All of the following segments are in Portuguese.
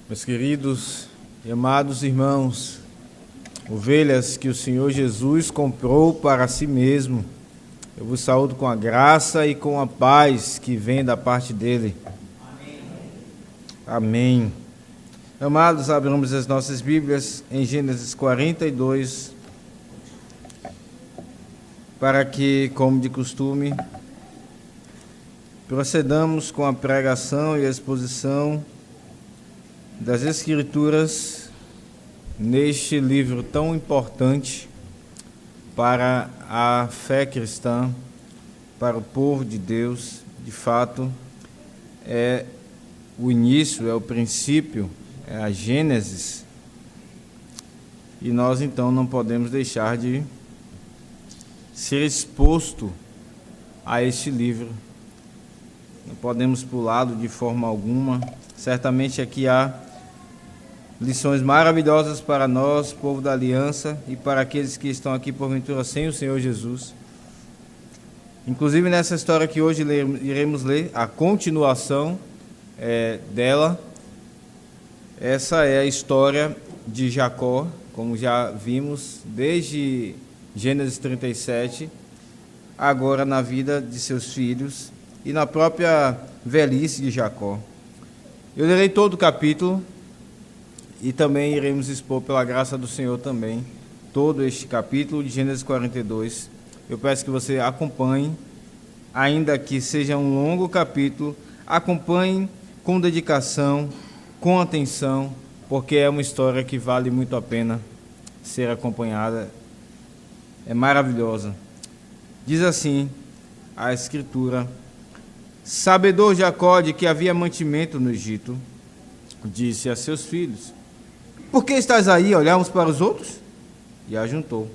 Meus queridos e amados irmãos, ovelhas que o Senhor Jesus comprou para si mesmo, eu vos saúdo com a graça e com a paz que vem da parte dele. Amém. Amém. Amados, abramos as nossas Bíblias em Gênesis 42, para que, como de costume, procedamos com a pregação e a exposição das Escrituras neste livro tão importante para a fé cristã, para o povo de Deus. De fato, é o início, é o princípio, é a Gênesis, e nós então não podemos deixar de ser exposto a este livro. Não podemos pulá-lo de forma alguma. Certamente aqui há lições maravilhosas para nós, povo da aliança, e para aqueles que estão aqui porventura sem o Senhor Jesus. Inclusive nessa história que hoje iremos ler, a continuação dela. Essa é a história de Jacó, como já vimos desde Gênesis 37, agora na vida de seus filhos e na própria velhice de Jacó. Eu lerei todo o capítulo e também iremos expor, pela graça do Senhor também, todo este capítulo de Gênesis 42. Eu peço que você acompanhe, ainda que seja um longo capítulo, acompanhe com dedicação, com atenção, porque é uma história que vale muito a pena ser acompanhada. É maravilhosa. Diz assim a Escritura: sabedor Jacó de que havia mantimento no Egito, disse a seus filhos: por que estás aí a olhar uns para os outros? E ajuntou: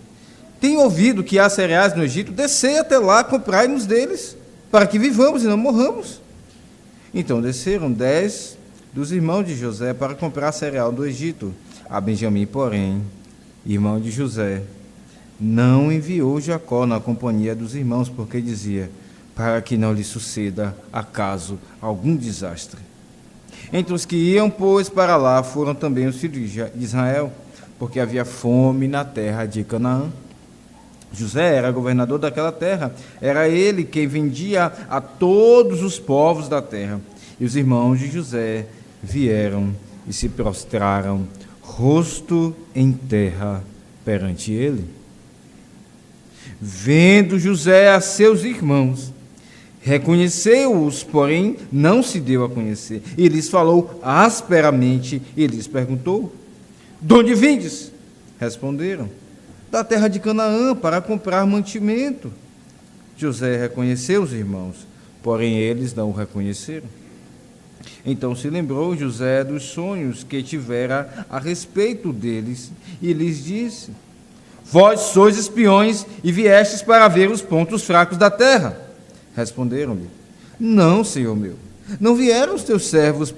tenho ouvido que há cereais no Egito, descei até lá, comprai-nos deles, para que vivamos e não morramos. Então desceram 10 dos irmãos de José para comprar cereal do Egito. A Benjamim, porém, irmão de José, não enviou Jacó na companhia dos irmãos, porque dizia: para que não lhe suceda acaso algum desastre. Entre os que iam, pois, para lá foram também os filhos de Israel, porque havia fome na terra de Canaã. José era governador daquela terra, era ele quem vendia a todos os povos da terra. E os irmãos de José vieram e se prostraram, rosto em terra, perante ele. Vendo José a seus irmãos, reconheceu-os, porém não se deu a conhecer. E lhes falou asperamente e lhes perguntou: de onde vindes? Responderam: da terra de Canaã, para comprar mantimento. José reconheceu os irmãos, porém eles não o reconheceram. Então se lembrou José dos sonhos que tivera a respeito deles e lhes disse: vós sois espiões e viestes para ver os pontos fracos da terra. Responderam-lhe: não, senhor meu, não vieram os teus servos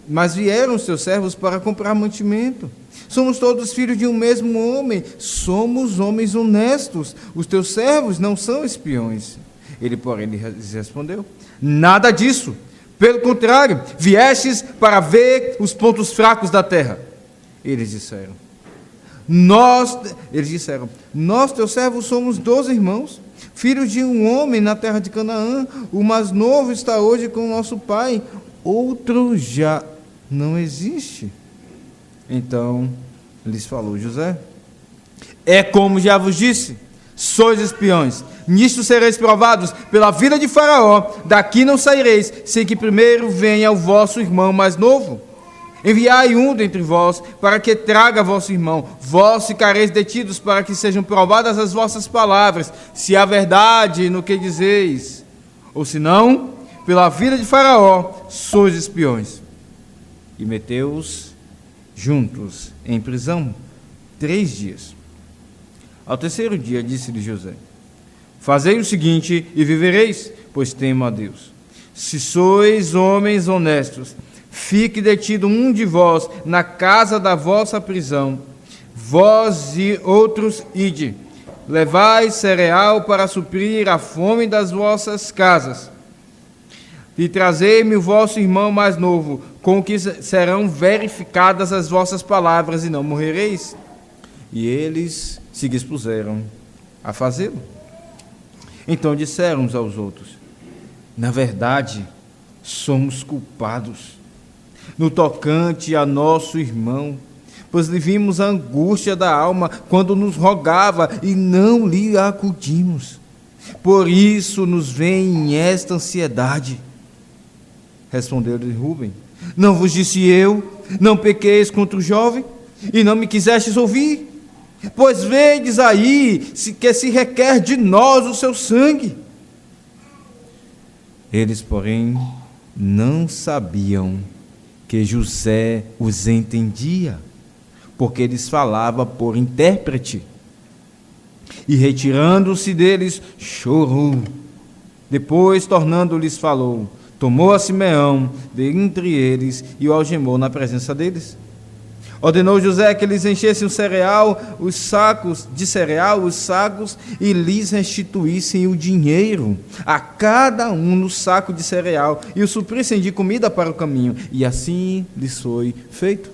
mas vieram os teus servos para comprar mantimento. Somos todos filhos de um mesmo homem, somos homens honestos, os teus servos não são espiões. Ele, porém, lhes respondeu: nada disso, pelo contrário, viestes para ver os pontos fracos da terra. Eles disseram: nós, teus servos, somos 12 irmãos, filhos de um homem na terra de Canaã. O mais novo está hoje com o nosso pai, outro já não existe. Então lhes falou José: é como já vos disse, sois espiões, nisto sereis provados pela vida de Faraó, daqui não saireis, sem que primeiro venha o vosso irmão mais novo. Enviai um dentre vós, para que traga vosso irmão. Vós ficareis detidos, para que sejam provadas as vossas palavras, se há verdade no que dizeis. Ou se não, pela vida de Faraó, sois espiões. E meteu-os juntos em prisão 3 dias. Ao terceiro dia, disse-lhe José: fazei o seguinte e vivereis, pois temo a Deus. Se sois homens honestos, fique detido um de vós na casa da vossa prisão. Vós e outros ide, levai cereal para suprir a fome das vossas casas. e trazei-me o vosso irmão mais novo, com que serão verificadas as vossas palavras, e não morrereis. E eles se dispuseram a fazê-lo. Então disseram uns aos outros: na verdade, somos culpados no tocante a nosso irmão, pois lhe vimos a angústia da alma quando nos rogava e não lhe acudimos. Por isso nos vem esta ansiedade. Respondeu-lhe Rúben: não vos disse eu, não pequeis contra o jovem, e não me quisestes ouvir? Pois vedes aí que se requer de nós o seu sangue. Eles, porém, não sabiam que José os entendia, porque eles falava por intérprete. E retirando-se deles, chorou. Depois, tornando-lhes, falou. Tomou a Simeão dentre eles e o algemou na presença deles. Ordenou José que lhes enchessem os sacos, e lhes restituíssem o dinheiro, a cada um no saco de cereal, e o suprissem de comida para o caminho. E assim lhes foi feito.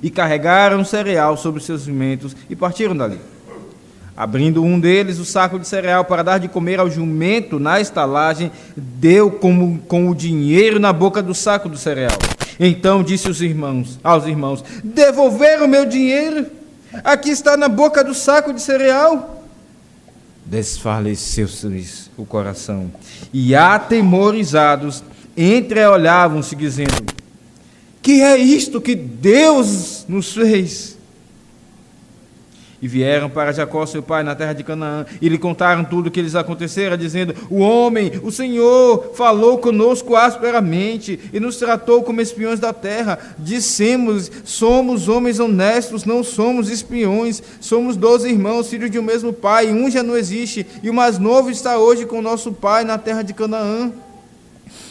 E carregaram o cereal sobre seus jumentos e partiram dali. Abrindo um deles o saco de cereal para dar de comer ao jumento na estalagem, deu com o dinheiro na boca do saco do cereal. Então disse aos irmãos: devolveram o meu dinheiro? Aqui está na boca do saco de cereal. Desfaleceu-lhes o coração, e atemorizados entreolhavam-se, dizendo: que é isto que Deus nos fez? E vieram para Jacó, seu pai, na terra de Canaã, e lhe contaram tudo o que lhes acontecera, dizendo: o Senhor, falou conosco asperamente, e nos tratou como espiões da terra. Dissemos: somos homens honestos, não somos espiões. Somos 12 irmãos, filhos de um mesmo pai, um já não existe, e o mais novo está hoje com nosso pai na terra de Canaã.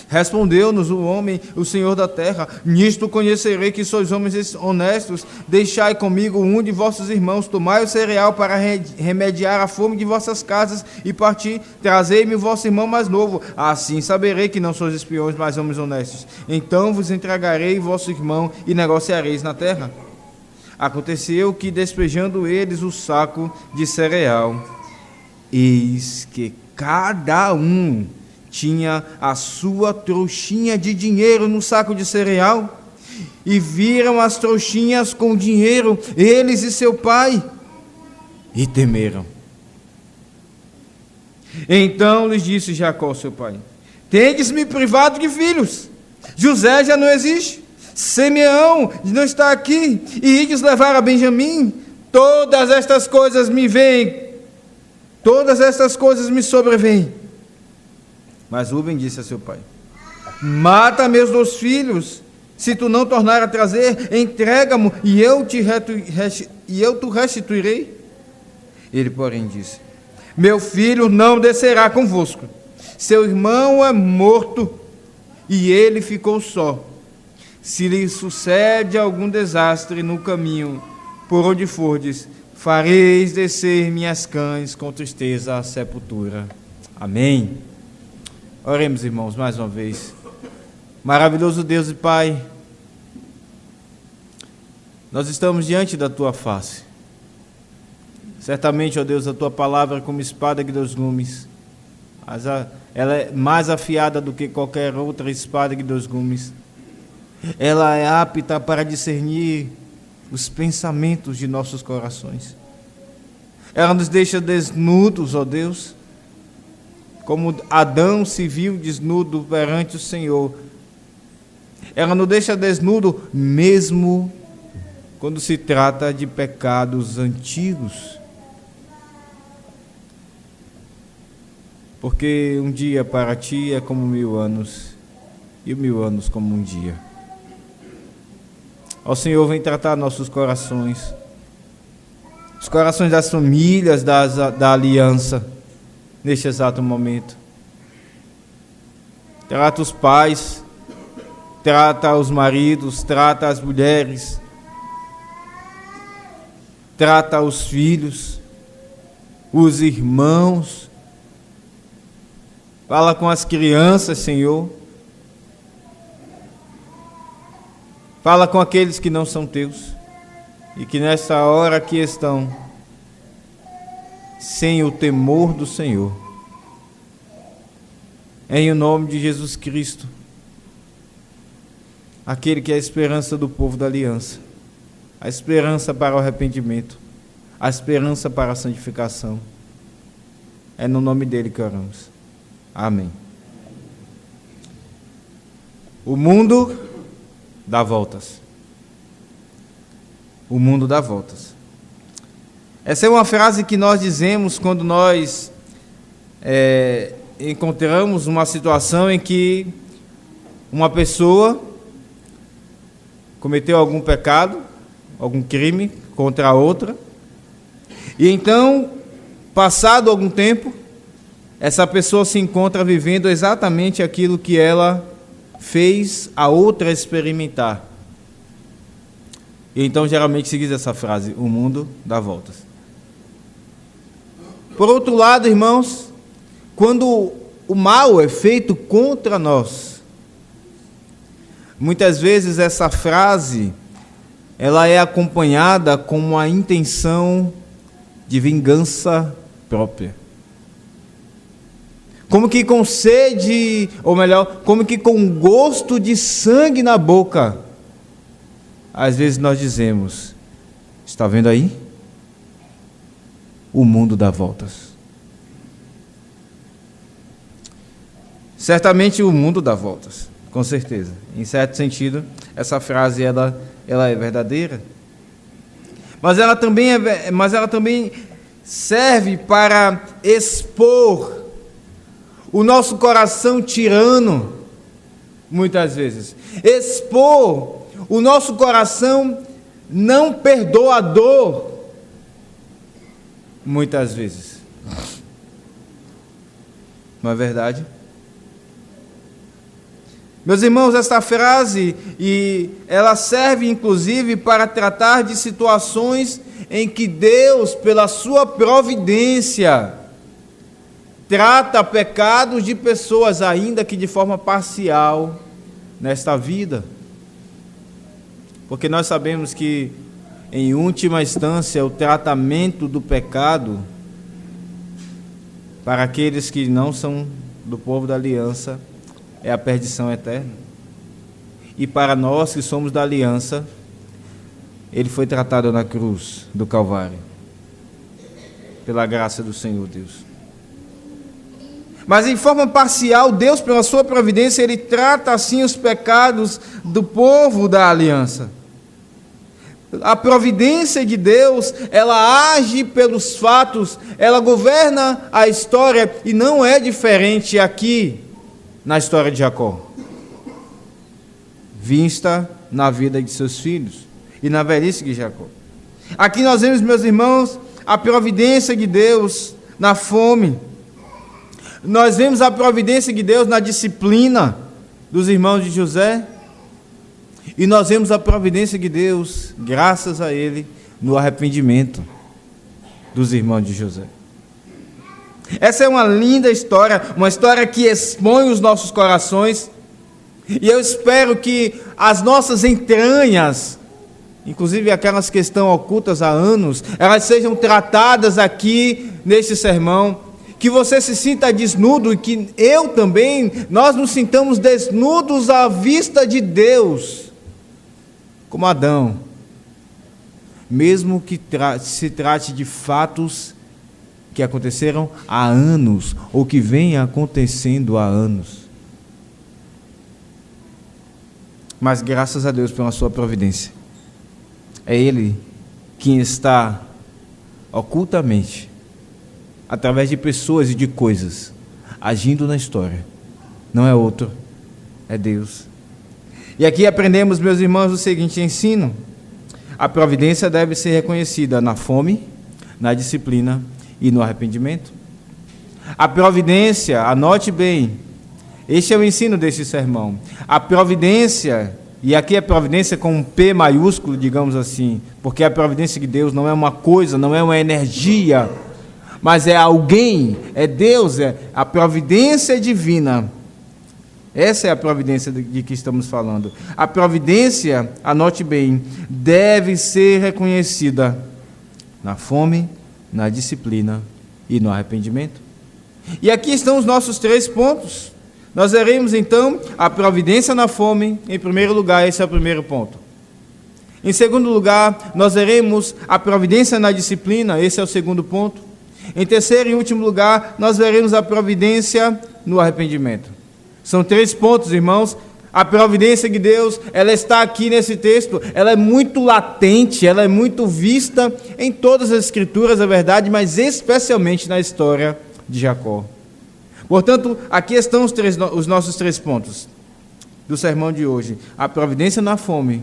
Respondeu-nos o Senhor da terra: nisto conhecerei que sois homens honestos. Deixai comigo um de vossos irmãos, tomai o cereal para remediar a fome de vossas casas, e parti, trazei-me o vosso irmão mais novo. Assim saberei que não sois espiões, mas homens honestos. Então vos entregarei vosso irmão, e negociareis na terra. Aconteceu que, despejando eles o saco de cereal, eis que cada um tinha a sua trouxinha de dinheiro no saco de cereal, e viram as trouxinhas com dinheiro, eles e seu pai, e temeram. Então lhes disse Jacó, seu pai: tendes-me privado de filhos. José já não existe, Simeão não está aqui, e ides levar a Benjamim. Todas estas coisas me sobrevêm. Mas Rúben disse a seu pai: mata meus 2 filhos, se tu não tornar a trazer, entrega-mo, e eu te restituirei. Ele, porém, disse: meu filho não descerá convosco, seu irmão é morto, e ele ficou só. Se lhe sucede algum desastre no caminho, por onde fordes, fareis descer minhas cães com tristeza à sepultura. Amém. Oremos, irmãos, mais uma vez. Maravilhoso Deus e Pai, nós estamos diante da Tua face. Certamente, ó Deus, a Tua palavra é como espada de 2 gumes. Ela é mais afiada do que qualquer outra espada de 2 gumes. Ela é apta para discernir os pensamentos de nossos corações. Ela nos deixa desnudos, ó Deus, como Adão se viu desnudo perante o Senhor. Ela nos deixa desnudo mesmo quando se trata de pecados antigos. Porque um dia para ti é como 1000 anos, e 1000 anos como um dia. Ó Senhor, vem tratar nossos corações, os corações das famílias, da aliança, neste exato momento. Trata os pais, trata os maridos, trata as mulheres, trata os filhos, os irmãos. Fala com as crianças, Senhor. Fala com aqueles que não são teus e que nesta hora aqui estão sem o temor do Senhor. Em o nome de Jesus Cristo, aquele que é a esperança do povo da aliança, a esperança para o arrependimento, a esperança para a santificação. É no nome dele que oramos. Amém. O mundo dá voltas. O mundo dá voltas. Essa é uma frase que nós dizemos quando nós encontramos uma situação em que uma pessoa cometeu algum pecado, algum crime contra a outra, e então, passado algum tempo, essa pessoa se encontra vivendo exatamente aquilo que ela fez a outra experimentar. E então geralmente se diz essa frase: o mundo dá voltas. Por outro lado, irmãos, quando o mal é feito contra nós, muitas vezes essa frase ela é acompanhada com uma intenção de vingança própria. Como que com sede, ou melhor, como que com gosto de sangue na boca, às vezes nós dizemos: está vendo aí? O mundo dá voltas. Certamente o mundo dá voltas, com certeza. Em certo sentido, essa frase ela é verdadeira. Mas ela também serve para expor o nosso coração tirano, muitas vezes. Expor o nosso coração não perdoador, muitas vezes. Não é verdade? Meus irmãos, esta frase, ela serve inclusive para tratar de situações em que Deus, pela sua providência, trata pecados de pessoas, ainda que de forma parcial, nesta vida. Porque nós sabemos que, em última instância, o tratamento do pecado, para aqueles que não são do povo da aliança, é a perdição eterna. E para nós que somos da aliança, ele foi tratado na cruz do Calvário, pela graça do Senhor Deus. Mas em forma parcial, Deus, pela sua providência, ele trata assim os pecados do povo da aliança. A providência de Deus, ela age pelos fatos, ela governa a história, e não é diferente aqui na história de Jacó, vista na vida de seus filhos e na velhice de Jacó. Aqui nós vemos, meus irmãos, a providência de Deus na fome. Nós vemos a providência de Deus na disciplina dos irmãos de José. E nós vemos a providência de Deus, graças a ele, no arrependimento dos irmãos de José. Essa é uma linda história, uma história que expõe os nossos corações. E eu espero que as nossas entranhas, inclusive aquelas que estão ocultas há anos, elas sejam tratadas aqui neste sermão. Que você se sinta desnudo e que eu também, nós nos sintamos desnudos à vista de Deus, como Adão, mesmo que se trate de fatos que aconteceram há anos, ou que vêm acontecendo há anos. Mas graças a Deus pela sua providência, é Ele quem está ocultamente, através de pessoas e de coisas, agindo na história. Não é outro, é Deus. E aqui aprendemos, meus irmãos, o seguinte ensino: a providência deve ser reconhecida na fome, na disciplina e no arrependimento. A providência, anote bem, este é o ensino desse sermão. A providência, e aqui é providência com um P maiúsculo, digamos assim, porque a providência de Deus não é uma coisa, não é uma energia, mas é alguém, é Deus, é a providência divina. Essa é a providência de que estamos falando. A providência, anote bem, deve ser reconhecida na fome, na disciplina e no arrependimento. E aqui estão os nossos 3 pontos. Nós veremos então a providência na fome, em primeiro lugar, esse é o primeiro ponto. Em segundo lugar, nós veremos a providência na disciplina, esse é o segundo ponto. Em terceiro e último lugar, nós veremos a providência no arrependimento. São 3 pontos, irmãos. A providência de Deus, ela está aqui nesse texto, ela é muito latente, ela é muito vista em todas as escrituras, é verdade, mas especialmente na história de Jacó. Portanto, aqui estão os nossos 3 pontos do sermão de hoje. A providência na fome,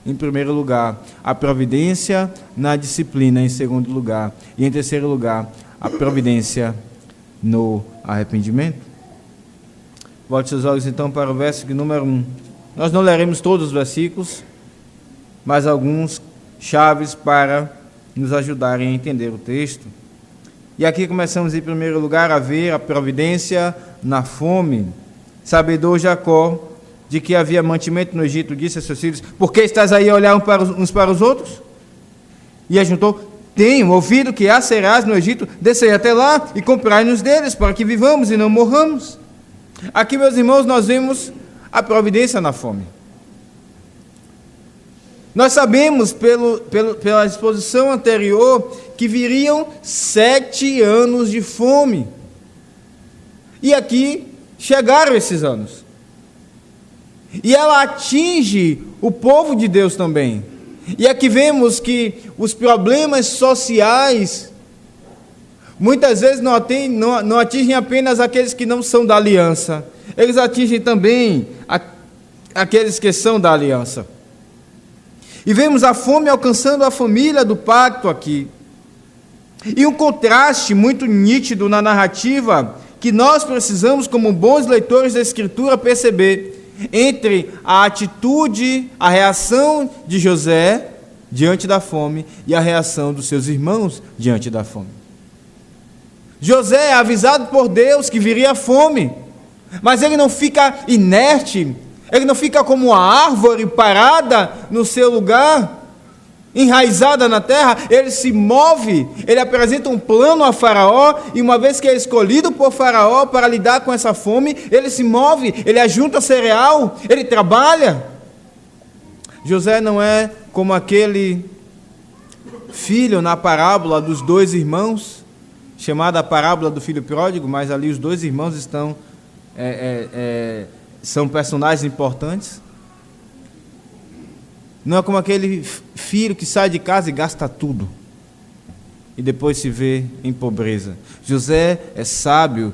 em primeiro lugar. A providência na disciplina, em segundo lugar. E em terceiro lugar, a providência no arrependimento. Volte seus olhos então para o verso número 1. Nós não leremos todos os versículos, mas alguns chaves para nos ajudarem a entender o texto. E aqui começamos em primeiro lugar a ver a providência na fome. Sabedor Jacó de que havia mantimento no Egito, disse a seus filhos: por que estás aí a olhar uns para os outros? E ajuntou: tenho ouvido que há cereais no Egito, descei até lá e comprai-nos deles, para que vivamos e não morramos. Aqui, meus irmãos, nós vemos a providência na fome. Nós sabemos, pela exposição anterior, que viriam 7 anos de fome. E aqui chegaram esses anos. E ela atinge o povo de Deus também. E aqui vemos que os problemas sociais muitas vezes não atingem apenas aqueles que não são da aliança. Eles atingem também aqueles que são da aliança. E vemos a fome alcançando a família do pacto aqui. E um contraste muito nítido na narrativa que nós precisamos, como bons leitores da Escritura, perceber entre a atitude, a reação de José diante da fome e a reação dos seus irmãos diante da fome. José é avisado por Deus que viria a fome, mas ele não fica inerte, ele não fica como uma árvore parada no seu lugar, enraizada na terra. Ele se move, ele apresenta um plano a Faraó, e uma vez que é escolhido por Faraó para lidar com essa fome, ele se move, ele ajunta cereal, ele trabalha. José não é como aquele filho na parábola dos 2 irmãos, chamada a parábola do filho pródigo, mas ali os 2 irmãos são personagens importantes. Não é como aquele filho que sai de casa e gasta tudo e depois se vê em pobreza. José é sábio,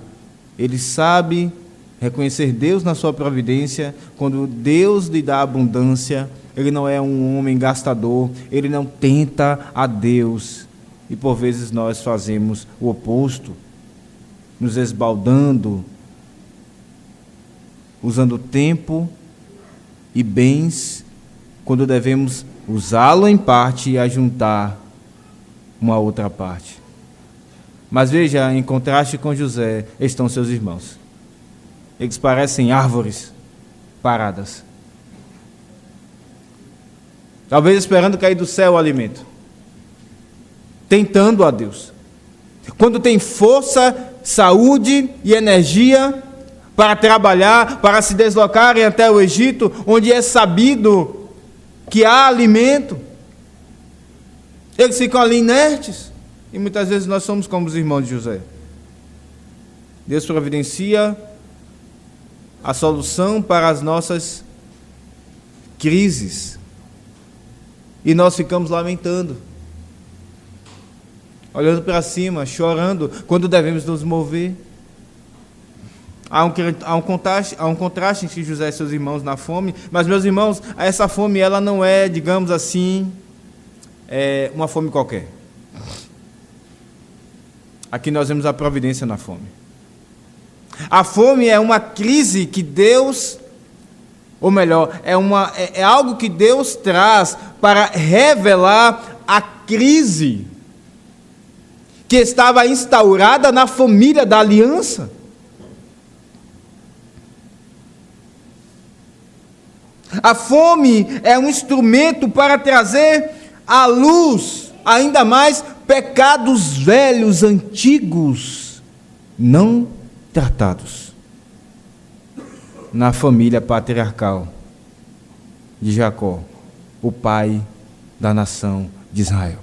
ele sabe reconhecer Deus na sua providência. Quando Deus lhe dá abundância, ele não é um homem gastador, ele não tenta a Deus. E por vezes nós fazemos o oposto, nos esbaldando, usando tempo e bens, quando devemos usá-lo em parte e ajuntar uma outra parte. Mas veja, em contraste com José, estão seus irmãos. Eles parecem árvores paradas, talvez esperando cair do céu o alimento, tentando a Deus. Quando tem força, saúde e energia para trabalhar, para se deslocarem até o Egito, onde é sabido que há alimento, eles ficam ali inertes. E muitas vezes nós somos como os irmãos de José. Deus providencia a solução para as nossas crises, e nós ficamos lamentando, olhando para cima, chorando, quando devemos nos mover. Há um contraste entre José e seus irmãos na fome, mas, meus irmãos, essa fome, ela não é, digamos assim, uma fome qualquer. Aqui nós vemos a providência na fome. A fome é uma crise que Deus, ou melhor, é algo que Deus traz para revelar a crise que estava instaurada na família da aliança. A fome é um instrumento para trazer à luz ainda mais pecados velhos, antigos, não tratados na família patriarcal de Jacó, o pai da nação de Israel.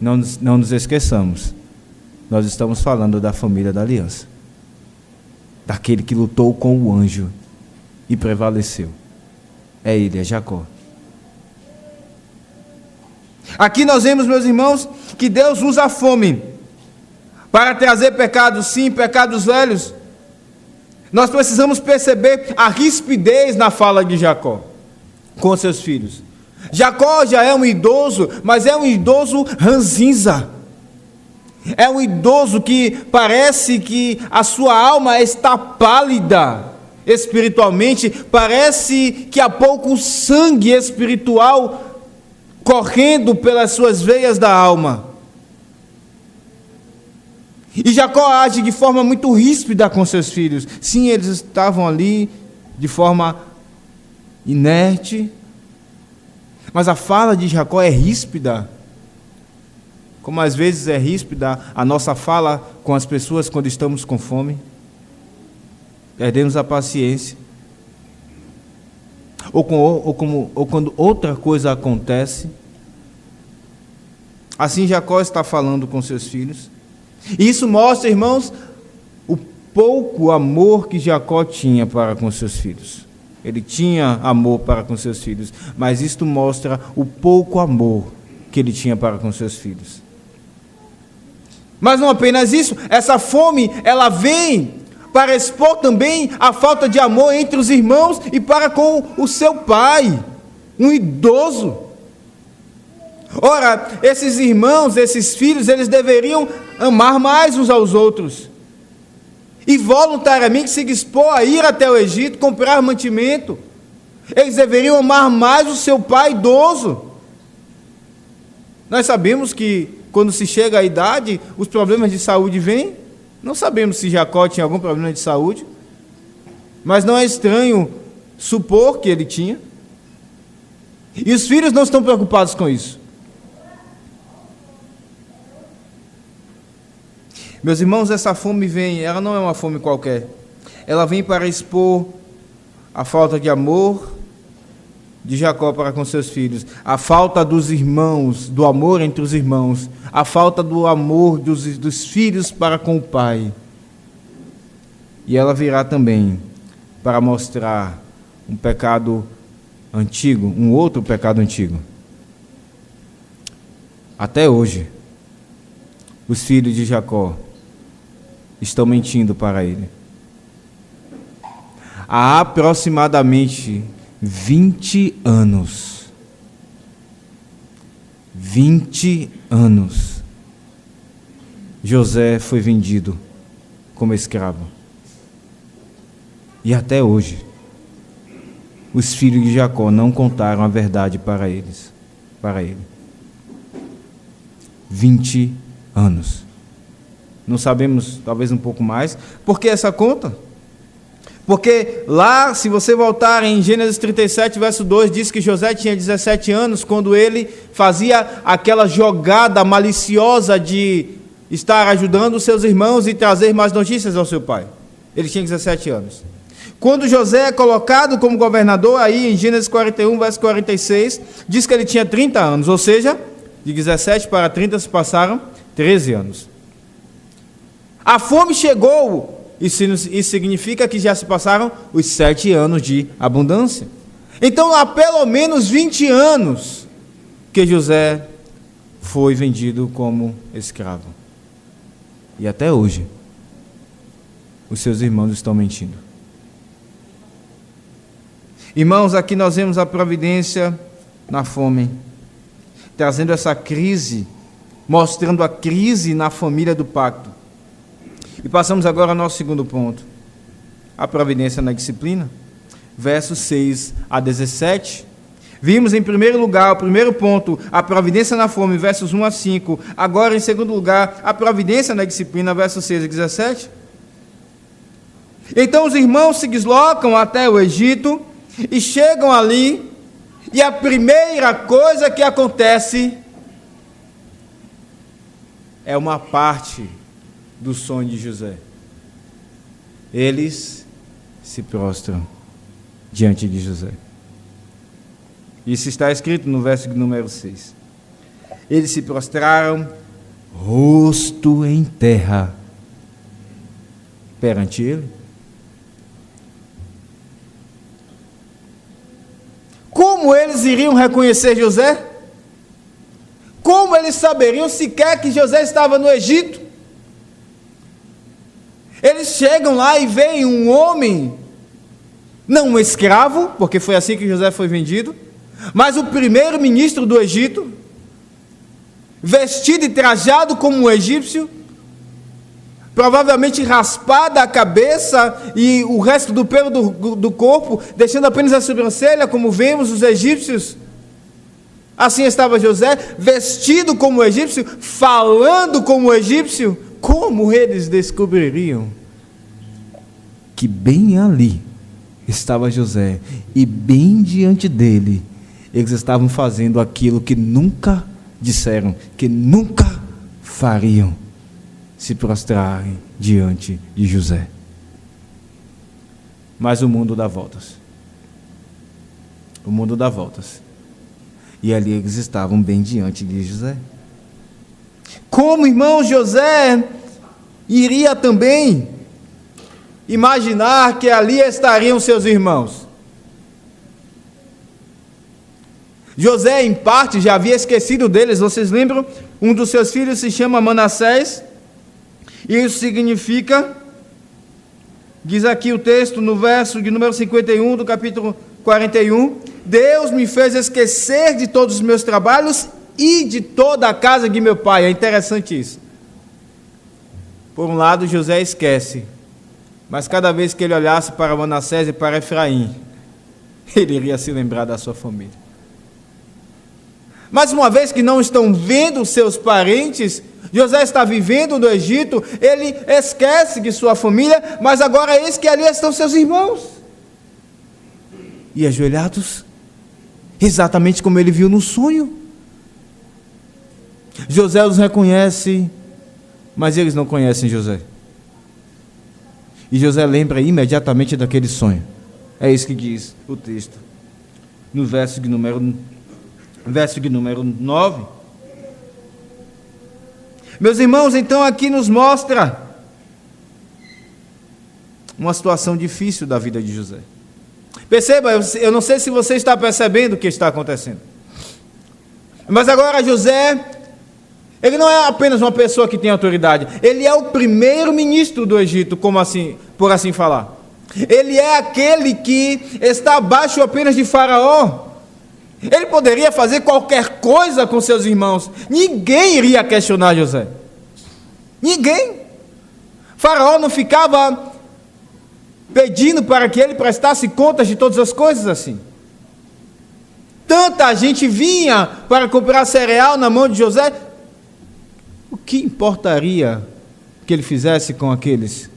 Não nos esqueçamos, nós estamos falando da família da aliança, daquele que lutou com o anjo e prevaleceu. É ele, é Jacó. Aqui nós vemos, meus irmãos, que Deus usa a fome para trazer pecados, sim, pecados velhos. Nós precisamos perceber a rispidez na fala de Jacó com seus filhos. Jacó já é um idoso, mas é um idoso ranzinza. É um idoso que parece que a sua alma está pálida espiritualmente, parece que há pouco sangue espiritual correndo pelas suas veias da alma. E Jacó age de forma muito ríspida com seus filhos. Sim, eles estavam ali de forma inerte, mas a fala de Jacó é ríspida, como às vezes é ríspida a nossa fala com as pessoas quando estamos com fome. Perdemos a paciência. Ou quando outra coisa acontece. Assim Jacó está falando com seus filhos. E isso mostra, irmãos, o pouco amor que Jacó tinha para com seus filhos. Ele tinha amor para com seus filhos, mas isto mostra o pouco amor que ele tinha para com seus filhos. Mas não apenas isso, essa fome, ela vem para expor também a falta de amor entre os irmãos e para com o seu pai, um idoso. Ora, esses irmãos, esses filhos, eles deveriam amar mais uns aos outros e voluntariamente se dispor a ir até o Egito, comprar mantimento. Eles deveriam amar mais o seu pai idoso. Nós sabemos que quando se chega à idade, os problemas de saúde vêm. Não sabemos se Jacó tinha algum problema de saúde, mas não é estranho supor que ele tinha. E os filhos não estão preocupados com isso. Meus irmãos, essa fome vem, ela não é uma fome qualquer. Ela vem para expor a falta de amor de Jacó para com seus filhos, a falta dos irmãos, do amor entre os irmãos, a falta do amor dos filhos para com o pai. E ela virá também para mostrar um pecado antigo, um outro pecado antigo. Até hoje, os filhos de Jacó estão mentindo para ele. Há aproximadamente 20 anos. 20 anos. José foi vendido como escravo. E até hoje, os filhos de Jacó não contaram a verdade para ele. 20 anos. Não sabemos, talvez um pouco mais. Por que essa conta? Porque lá, se você voltar em Gênesis 37, verso 2, diz que José tinha 17 anos quando ele fazia aquela jogada maliciosa de estar ajudando os seus irmãos e trazer mais notícias ao seu pai. Ele tinha 17 anos. Quando José é colocado como governador, aí em Gênesis 41, verso 46, diz que ele tinha 30 anos, ou seja, de 17 para 30 se passaram 13 anos. A fome chegou. Isso significa que já se passaram os 7 anos de abundância. Então, há pelo menos 20 anos que José foi vendido como escravo. E até hoje, os seus irmãos estão mentindo. Irmãos, aqui nós vemos a providência na fome, trazendo essa crise, mostrando a crise na família do pacto. E passamos agora ao nosso segundo ponto, a providência na disciplina, versos 6 a 17. Vimos em primeiro lugar, o primeiro ponto, a providência na fome, versos 1 a 5. Agora, em segundo lugar, a providência na disciplina, versos 6 a 17. Então os irmãos se deslocam até o Egito e chegam ali, e a primeira coisa que acontece é uma parte do sonho de José. Eles se prostram diante de José. Isso está escrito no verso número 6. Eles se prostraram, rosto em terra, perante ele. Como eles iriam reconhecer José? Como eles saberiam sequer que José estava no Egito? Eles chegam lá e veem um homem, não um escravo, porque foi assim que José foi vendido, mas o primeiro ministro do Egito, vestido e trajado como um egípcio, provavelmente raspada a cabeça e o resto do pelo do corpo, deixando apenas a sobrancelha, como vemos os egípcios. Assim estava José, vestido como egípcio, falando como egípcio. Como eles descobririam que bem ali estava José, e bem diante dele eles estavam fazendo aquilo que nunca disseram, que nunca fariam: se prostrarem diante de José. Mas o mundo dá voltas. O mundo dá voltas. E ali eles estavam bem diante de José. Como, irmão, José iria também imaginar que ali estariam seus irmãos? José, em parte, já havia esquecido deles. Vocês lembram? Um dos seus filhos se chama Manassés. E isso significa, diz aqui o texto no verso de número 51 do capítulo 41, Deus me fez esquecer de todos os meus trabalhos e de toda a casa de meu pai. É interessante isso. Por um lado, José esquece, mas cada vez que ele olhasse para Manassés e para Efraim, ele iria se lembrar da sua família. Mas uma vez que não estão vendo seus parentes, José está vivendo no Egito, ele esquece de sua família, mas agora eis que ali estão seus irmãos. E ajoelhados, exatamente como ele viu no sonho. José os reconhece, mas eles não conhecem José. E José lembra imediatamente daquele sonho. É isso que diz o texto, no verso de número 9. Meus irmãos, então aqui nos mostra uma situação difícil da vida de José. Perceba, eu não sei se você está percebendo o que está acontecendo. Mas agora José, ele não é apenas uma pessoa que tem autoridade, ele é o primeiro ministro do Egito, como assim, por assim falar. Ele é aquele que está abaixo apenas de Faraó. Ele poderia fazer qualquer coisa com seus irmãos. Ninguém iria questionar José. Ninguém. Faraó não ficava pedindo para que ele prestasse contas de todas as coisas assim. Tanta gente vinha para comprar cereal na mão de José. O que importaria que ele fizesse com aqueles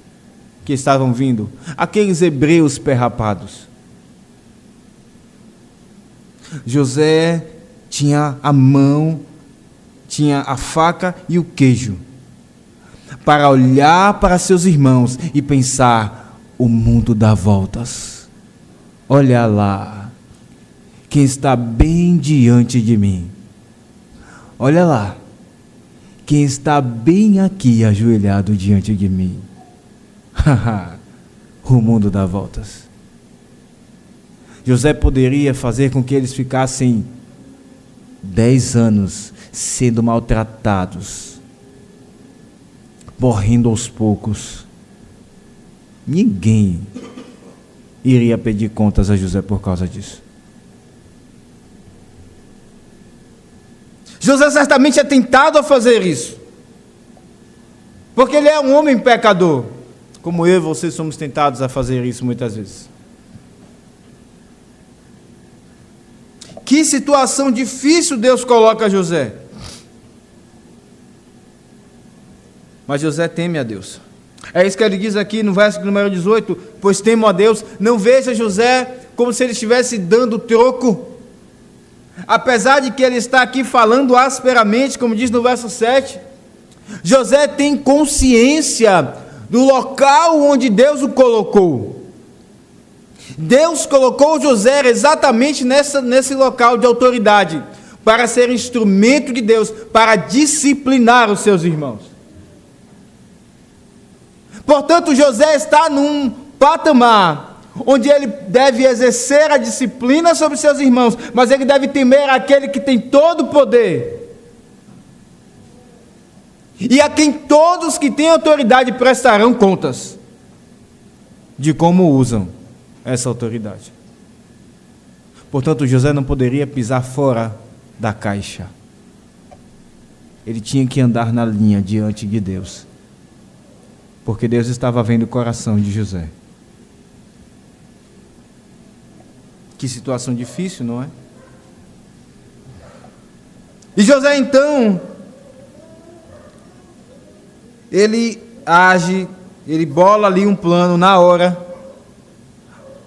que estavam vindo? Aqueles hebreus perrapados. José tinha a mão, tinha a faca e o queijo, para olhar para seus irmãos e pensar: o mundo dá voltas. Olha lá, quem está bem diante de mim. Olha lá, quem está bem aqui ajoelhado diante de mim. O mundo dá voltas. José poderia fazer com que eles ficassem 10 anos sendo maltratados, morrendo aos poucos. Ninguém iria pedir contas a José por causa disso. José certamente é tentado a fazer isso, porque ele é um homem pecador, como eu e você somos tentados a fazer isso muitas vezes. Que situação difícil Deus coloca José. Mas José teme a Deus. É isso que ele diz aqui no verso número 18: pois temo a Deus. Não veja José como se ele estivesse dando troco. Apesar de que ele está aqui falando asperamente, como diz no verso 7, José tem consciência do local onde Deus o colocou. Deus colocou José exatamente nesse local de autoridade, para ser instrumento de Deus, para disciplinar os seus irmãos. Portanto, José está num patamar onde ele deve exercer a disciplina sobre seus irmãos, mas ele deve temer aquele que tem todo o poder, e a quem todos que têm autoridade prestarão contas de como usam essa autoridade. Portanto, José não poderia pisar fora da caixa. Ele tinha que andar na linha diante de Deus, porque Deus estava vendo o coração de José. Que situação difícil, não é? E José então, ele age, ele bola ali um plano na hora,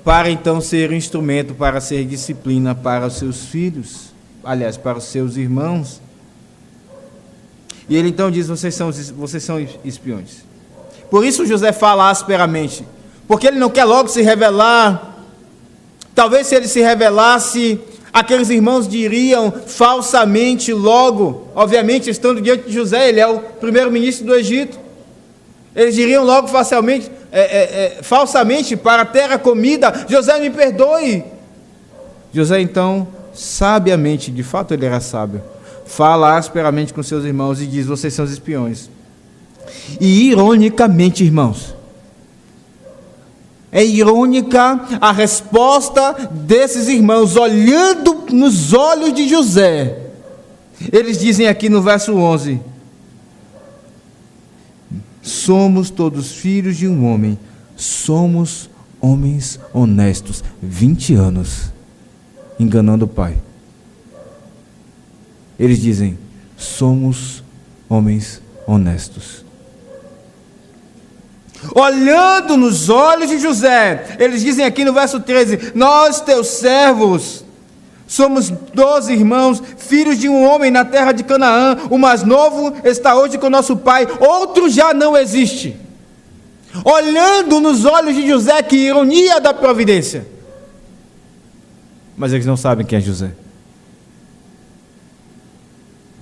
para então ser um instrumento, para ser disciplina para os seus filhos, aliás, para os seus irmãos. E ele então diz: vocês são espiões. Por isso José fala asperamente, porque ele não quer logo se revelar. Talvez se ele se revelasse, aqueles irmãos diriam falsamente logo, obviamente estando diante de José, ele é o primeiro-ministro do Egito, eles diriam logo falsamente, para ter a comida: José, me perdoe. José então, sabiamente, de fato ele era sábio, fala asperamente com seus irmãos e diz: vocês são os espiões. E ironicamente, irmãos, é irônica a resposta desses irmãos, olhando nos olhos de José. Eles dizem aqui no verso 11: somos todos filhos de um homem, somos homens honestos. 20 anos enganando o pai. Eles dizem: somos homens honestos. Olhando nos olhos de José, eles dizem aqui no verso 13: nós, teus servos, somos 12 irmãos, filhos de um homem na terra de Canaã. O mais novo está hoje com nosso pai, outro já não existe. Olhando nos olhos de José, que ironia da providência. Mas eles não sabem quem é José.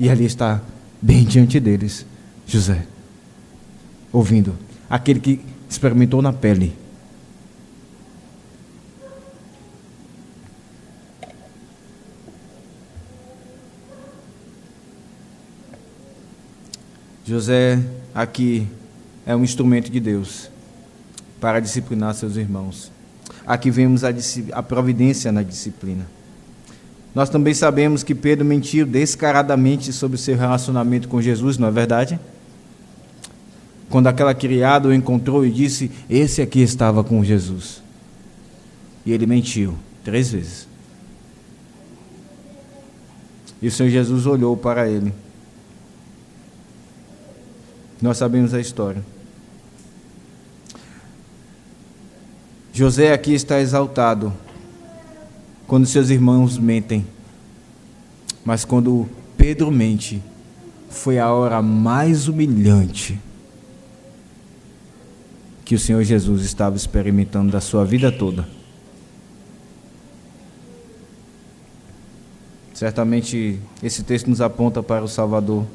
E ali está, bem diante deles, José, ouvindo, aquele que experimentou na pele. José aqui é um instrumento de Deus para disciplinar seus irmãos. Aqui vemos a providência na disciplina. Nós também sabemos que Pedro mentiu descaradamente sobre o seu relacionamento com Jesus, não é verdade? Quando aquela criada o encontrou e disse: esse aqui estava com Jesus. E ele mentiu 3 vezes. E o Senhor Jesus olhou para ele. Nós sabemos a história. José aqui está exaltado quando seus irmãos mentem. Mas quando Pedro mente, foi a hora mais humilhante que o Senhor Jesus estava experimentando da sua vida toda. Certamente esse texto nos aponta para o Salvador.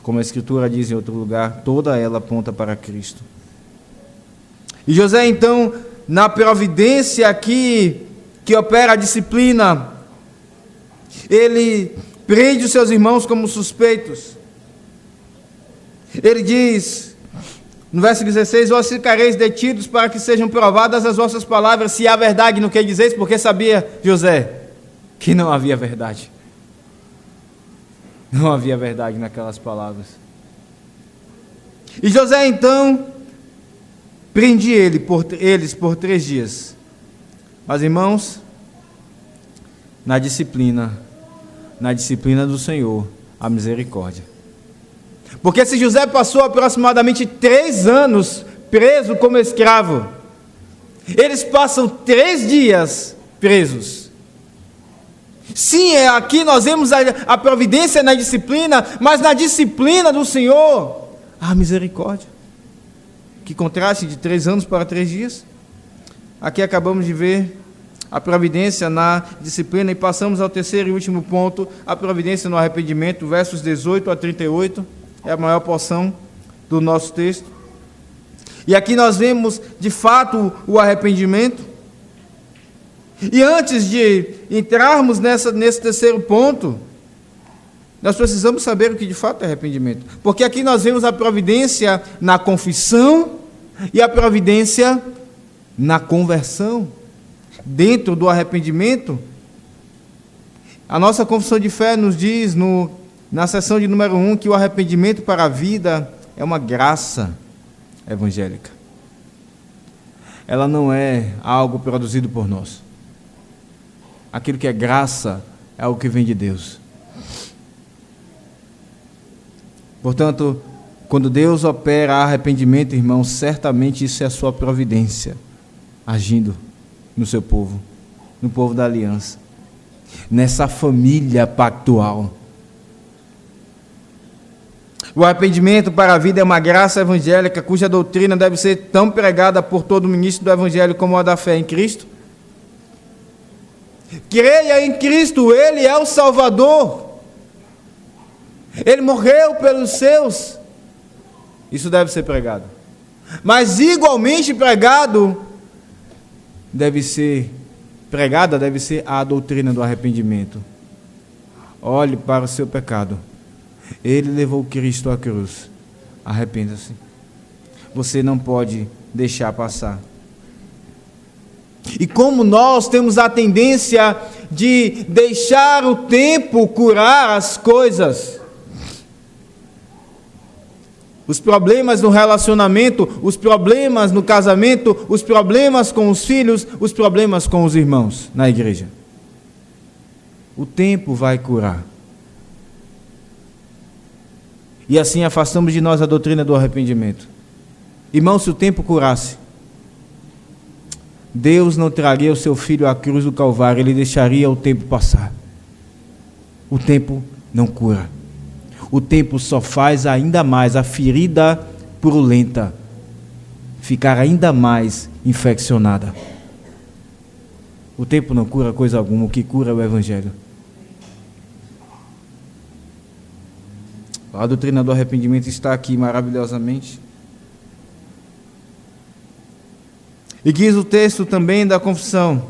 Como a Escritura diz em outro lugar, toda ela aponta para Cristo. E José então, na providência aqui, que opera a disciplina, ele prende os seus irmãos como suspeitos. Ele diz, no verso 16: vós ficareis detidos para que sejam provadas as vossas palavras, se há verdade no que dizeis, porque sabia José que não havia verdade. Não havia verdade naquelas palavras. E José então prende eles por 3 dias. Mas irmãos, na disciplina do Senhor, a misericórdia. Porque se José passou aproximadamente 3 anos preso como escravo, eles passam 3 dias presos. Sim, aqui nós vemos a providência na disciplina, mas na disciplina do Senhor, a misericórdia. Que contraste de 3 anos para 3 dias. Aqui acabamos de ver a providência na disciplina e passamos ao terceiro e último ponto, a providência no arrependimento, versos 18 a 38, é a maior porção do nosso texto. E aqui nós vemos, de fato, o arrependimento. E antes de entrarmos nesse terceiro ponto, nós precisamos saber o que de fato é arrependimento. Porque aqui nós vemos a providência na confissão e a providência na conversão. Dentro do arrependimento, a nossa confissão de fé nos diz, na seção de número 1, que o arrependimento para a vida é uma graça evangélica. Ela não é algo produzido por nós. Aquilo que é graça é algo que vem de Deus. Portanto, quando Deus opera arrependimento, irmão, certamente isso é a sua providência, agindo no seu povo, no povo da aliança, nessa família pactual. O arrependimento para a vida é uma graça evangélica cuja doutrina deve ser tão pregada por todo ministro do evangelho como a da fé em Cristo. Creia em Cristo, Ele é o Salvador. Ele morreu pelos seus. Isso deve ser pregado. Mas igualmente deve ser a doutrina do arrependimento. Olhe para o seu pecado. Ele levou Cristo à cruz. Arrependa-se. Você não pode deixar passar. E como nós temos a tendência de deixar o tempo curar as coisas, os problemas no relacionamento, os problemas no casamento, os problemas com os filhos, os problemas com os irmãos na igreja. O tempo vai curar. E assim afastamos de nós a doutrina do arrependimento. Irmão, se o tempo curasse, Deus não traria o seu filho à cruz do Calvário, Ele deixaria o tempo passar. O tempo não cura. O tempo só faz ainda mais a ferida purulenta ficar ainda mais infeccionada. O tempo não cura coisa alguma, o que cura é o Evangelho. A doutrina do arrependimento está aqui maravilhosamente. E diz o texto também da confissão,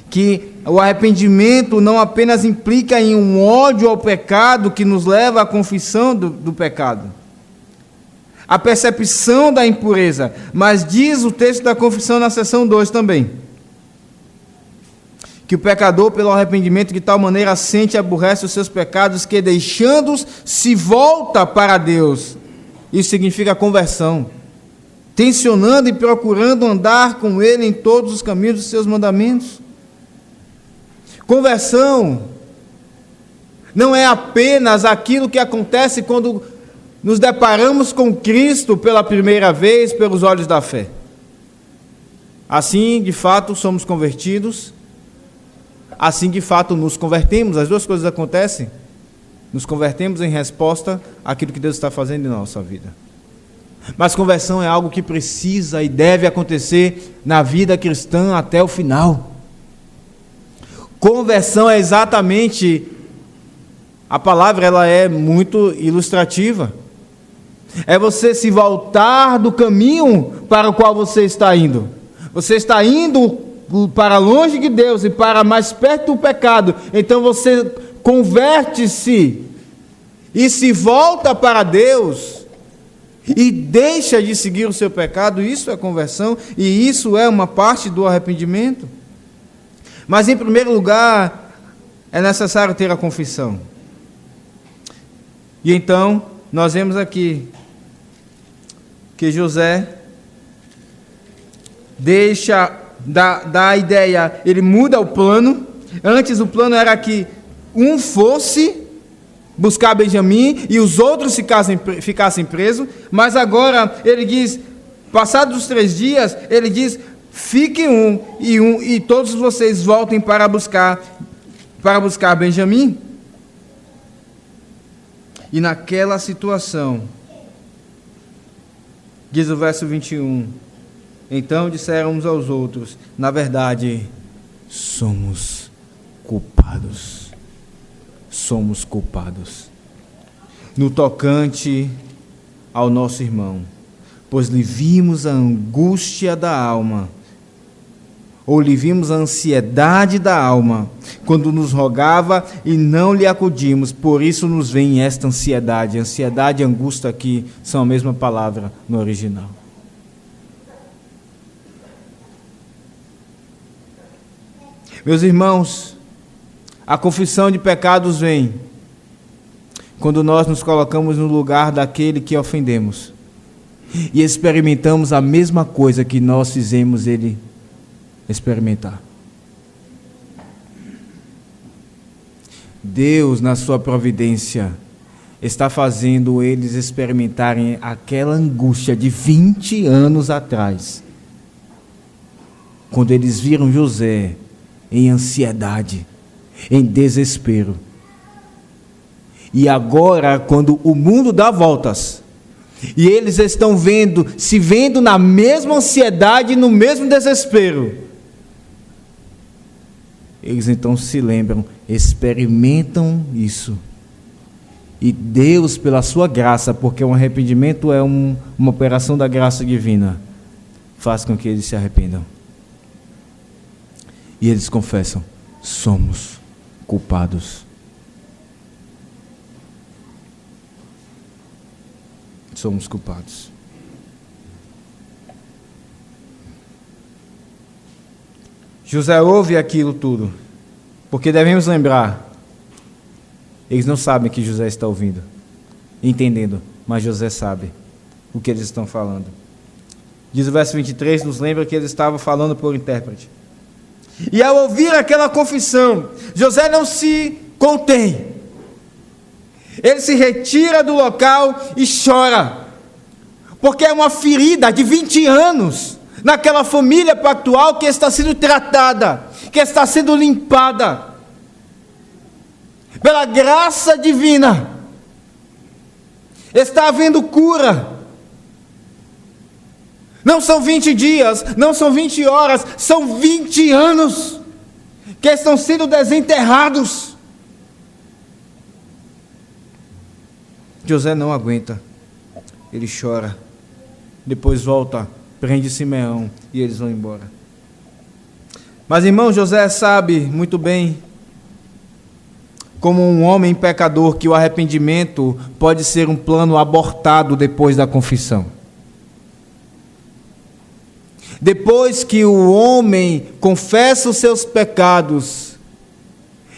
que o arrependimento não apenas implica em um ódio ao pecado que nos leva à confissão do pecado, a percepção da impureza, mas diz o texto da confissão na seção 2 também, que o pecador, pelo arrependimento, de tal maneira sente e aborrece os seus pecados, que deixando-os, se volta para Deus. Isso significa conversão, tensionando e procurando andar com Ele em todos os caminhos dos seus mandamentos. Conversão não é apenas aquilo que acontece quando nos deparamos com Cristo pela primeira vez pelos olhos da fé. Assim, de fato, somos convertidos. Assim, de fato, nos convertemos. As duas coisas acontecem. Nos convertemos em resposta àquilo que Deus está fazendo em nossa vida. Mas conversão é algo que precisa e deve acontecer na vida cristã até o final. Conversão é exatamente, a palavra ela é muito ilustrativa. É você se voltar do caminho para o qual você está indo. Você está indo para longe de Deus e para mais perto do pecado. Então você converte-se e se volta para Deus e deixa de seguir o seu pecado. Isso é conversão e isso é uma parte do arrependimento. Mas em primeiro lugar, é necessário ter a confissão. E então, nós vemos aqui que José dá a ideia, ele muda o plano. Antes o plano era que um fosse buscar Benjamim e os outros ficassem presos, mas agora ele diz, passados os 3 dias, ele diz, fique um e todos vocês voltem para buscar Benjamim. E naquela situação, diz o verso 21, então disseram uns aos outros, na verdade, somos culpados no tocante ao nosso irmão, pois lhe vimos a angústia da alma, ou lhe vimos a ansiedade da alma, quando nos rogava e não lhe acudimos, por isso nos vem esta ansiedade. Ansiedade e angústia aqui são a mesma palavra no original. Meus irmãos, a confissão de pecados vem quando nós nos colocamos no lugar daquele que ofendemos e experimentamos a mesma coisa que nós fizemos ele experimentar. Deus, na sua providência, está fazendo eles experimentarem aquela angústia de 20 anos atrás, quando eles viram José em ansiedade, em desespero. E agora, quando o mundo dá voltas, e eles estão se vendo na mesma ansiedade, no mesmo desespero, eles então se lembram, experimentam isso. E Deus, pela sua graça, porque o arrependimento é uma operação da graça divina, faz com que eles se arrependam. E eles confessam, somos culpados. Somos culpados. José ouve aquilo tudo, porque devemos lembrar, eles não sabem que José está ouvindo, entendendo, mas José sabe o que eles estão falando. Diz o verso 23, nos lembra que eles estavam falando por intérprete. E ao ouvir aquela confissão, José não se contém. Ele se retira do local e chora, porque é uma ferida de 20 anos naquela família pactual que está sendo tratada, que está sendo limpada pela graça divina. Está havendo cura. Não são 20 dias, não são 20 horas, são 20 anos que estão sendo desenterrados. José não aguenta, ele chora, depois volta, prende Simeão e eles vão embora. Mas irmão, José sabe muito bem, como um homem pecador, que o arrependimento pode ser um plano abortado depois da confissão. Depois que o homem confessa os seus pecados,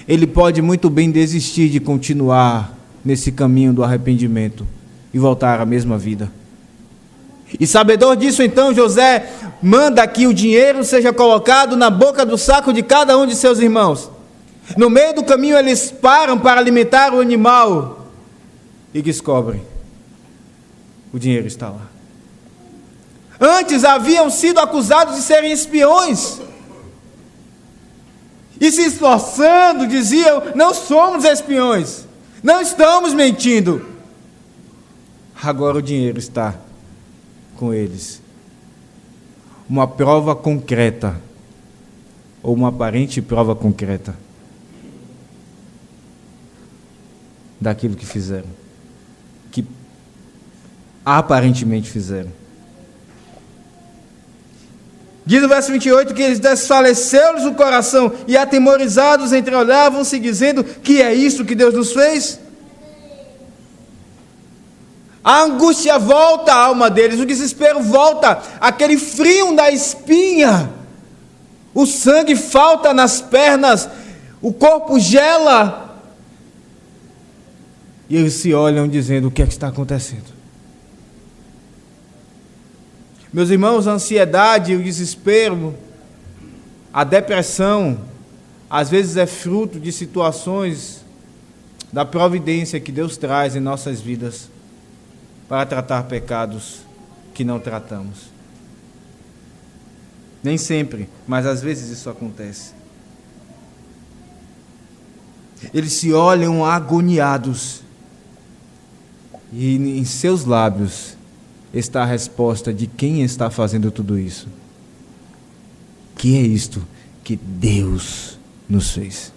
ele pode muito bem desistir de continuar nesse caminho do arrependimento e voltar à mesma vida. E sabedor disso, então, José manda que o dinheiro seja colocado na boca do saco de cada um de seus irmãos. No meio do caminho eles param para alimentar o animal e descobrem, o dinheiro está lá. Antes haviam sido acusados de serem espiões. E se esforçando, diziam, não somos espiões, não estamos mentindo. Agora o dinheiro está com eles. Uma prova concreta, ou uma aparente prova concreta, daquilo que fizeram, que aparentemente fizeram. Diz o verso 28 que eles desfaleceu-lhes o coração e atemorizados entreolhavam-se dizendo, que é isso que Deus nos fez? A angústia volta à alma deles, o desespero volta, aquele frio da espinha, o sangue falta nas pernas, o corpo gela, e eles se olham dizendo, o que é que está acontecendo? Meus irmãos, a ansiedade, o desespero, a depressão, às vezes é fruto de situações da providência que Deus traz em nossas vidas para tratar pecados que não tratamos. Nem sempre, mas às vezes isso acontece. Eles se olham agoniados e em seus lábios está a resposta de quem está fazendo tudo isso. Que é isto que Deus nos fez.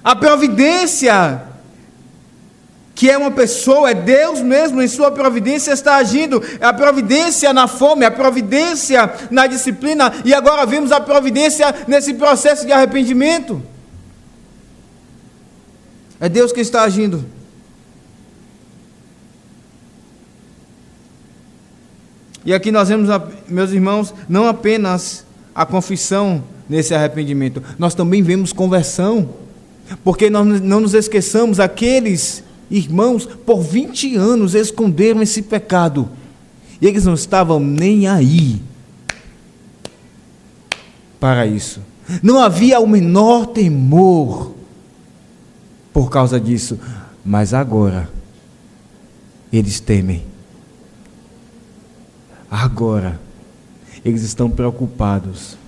A providência, que é uma pessoa, é Deus mesmo em sua providência está agindo. A providência na fome, a providência na disciplina, e agora vimos a providência nesse processo de arrependimento. É Deus que está agindo. E aqui nós vemos, meus irmãos, não apenas a confissão nesse arrependimento, nós também vemos conversão, porque nós não nos esqueçamos, aqueles irmãos por 20 anos esconderam esse pecado, e eles não estavam nem aí para isso, não havia o menor temor por causa disso, mas agora eles temem. Agora, eles estão preocupados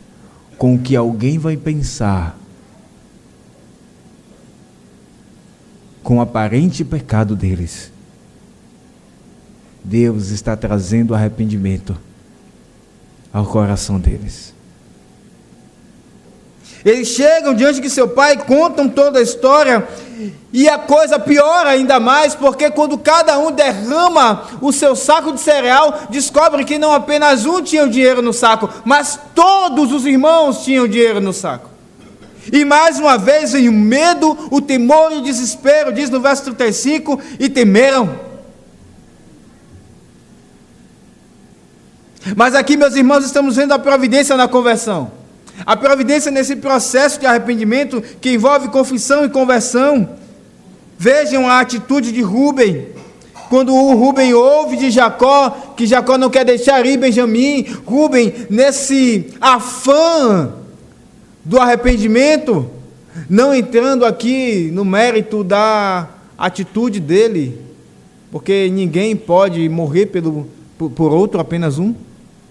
com o que alguém vai pensar com o aparente pecado deles. Deus está trazendo arrependimento ao coração deles. Eles chegam diante de seu pai, contam toda a história, e a coisa piora ainda mais, porque quando cada um derrama o seu saco de cereal, descobre que não apenas um tinha o dinheiro no saco, mas todos os irmãos tinham dinheiro no saco. E mais uma vez vem o medo, o temor e o desespero, diz no verso 35, e temeram. Mas aqui, meus irmãos, estamos vendo a providência na conversão. A providência nesse processo de arrependimento que envolve confissão e conversão. Vejam a atitude de Rúben. Quando o Rúben ouve de Jacó, que Jacó não quer deixar ir Benjamim, Rúben, nesse afã do arrependimento, não entrando aqui no mérito da atitude dele, porque ninguém pode morrer por outro, apenas um,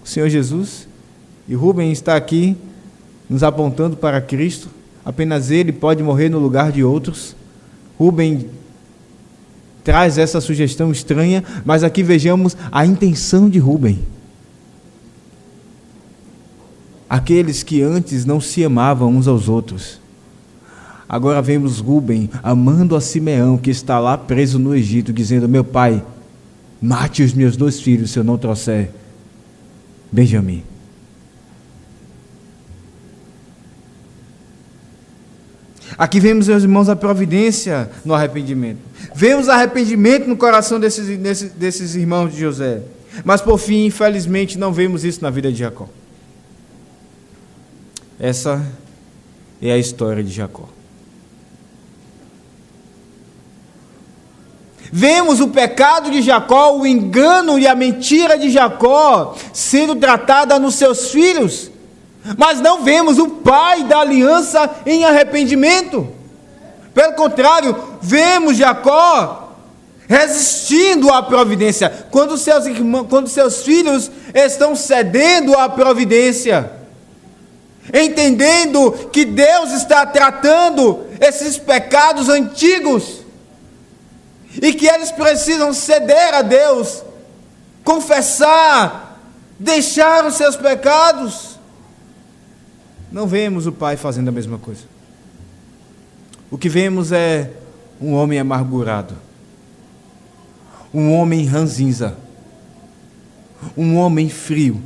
o Senhor Jesus. E Rúben está aqui nos apontando para Cristo, apenas ele pode morrer no lugar de outros. Rúben traz essa sugestão estranha, mas aqui vejamos a intenção de Rúben. Aqueles que antes não se amavam uns aos outros, agora vemos Rúben amando a Simeão, que está lá preso no Egito, dizendo: meu pai, mate os meus 2 filhos se eu não trouxer Benjamim. Aqui vemos, meus irmãos, a providência no arrependimento. Vemos arrependimento no coração desses irmãos de José. Mas, por fim, infelizmente, não vemos isso na vida de Jacó. Essa é a história de Jacó. Vemos o pecado de Jacó, o engano e a mentira de Jacó sendo tratada nos seus filhos. Mas não vemos o pai da aliança em arrependimento. Pelo contrário, vemos Jacó resistindo à providência. Quando seus filhos estão cedendo à providência, entendendo que Deus está tratando esses pecados antigos, e que eles precisam ceder a Deus, confessar, deixar os seus pecados, não vemos o pai fazendo a mesma coisa. O que vemos é um homem amargurado, um homem ranzinza, um homem frio.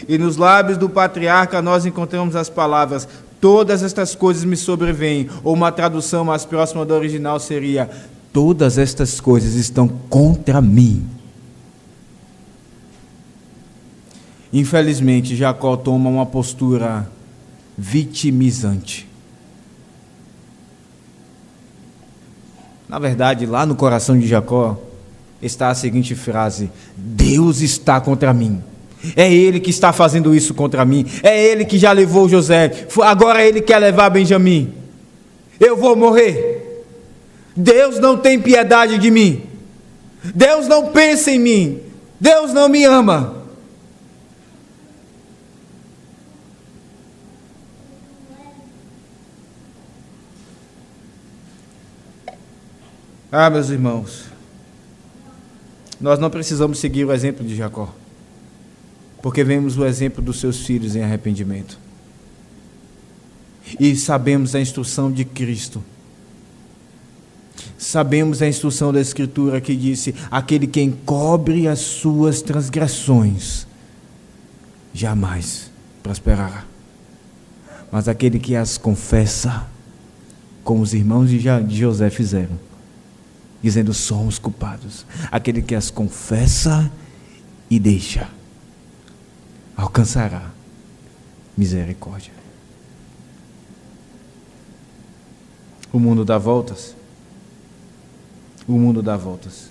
E nos lábios do patriarca nós encontramos as palavras: todas estas coisas me sobrevêm. Ou uma tradução mais próxima do original seria: todas estas coisas estão contra mim. Infelizmente, Jacó toma uma postura vitimizante. Na verdade, lá no coração de Jacó está a seguinte frase: Deus está contra mim. É ele que está fazendo isso contra mim. É ele que já levou José. Agora ele quer levar Benjamim. Eu vou morrer. Deus não tem piedade de mim. Deus não pensa em mim. Deus não me ama. Meus irmãos, nós não precisamos seguir o exemplo de Jacó, porque vemos o exemplo dos seus filhos em arrependimento. E sabemos a instrução de Cristo. Sabemos a instrução da Escritura que disse: aquele que encobre as suas transgressões jamais prosperará. Mas aquele que as confessa, como os irmãos de José fizeram, dizendo: somos culpados. Aquele que as confessa e deixa, alcançará misericórdia. O mundo dá voltas. O mundo dá voltas.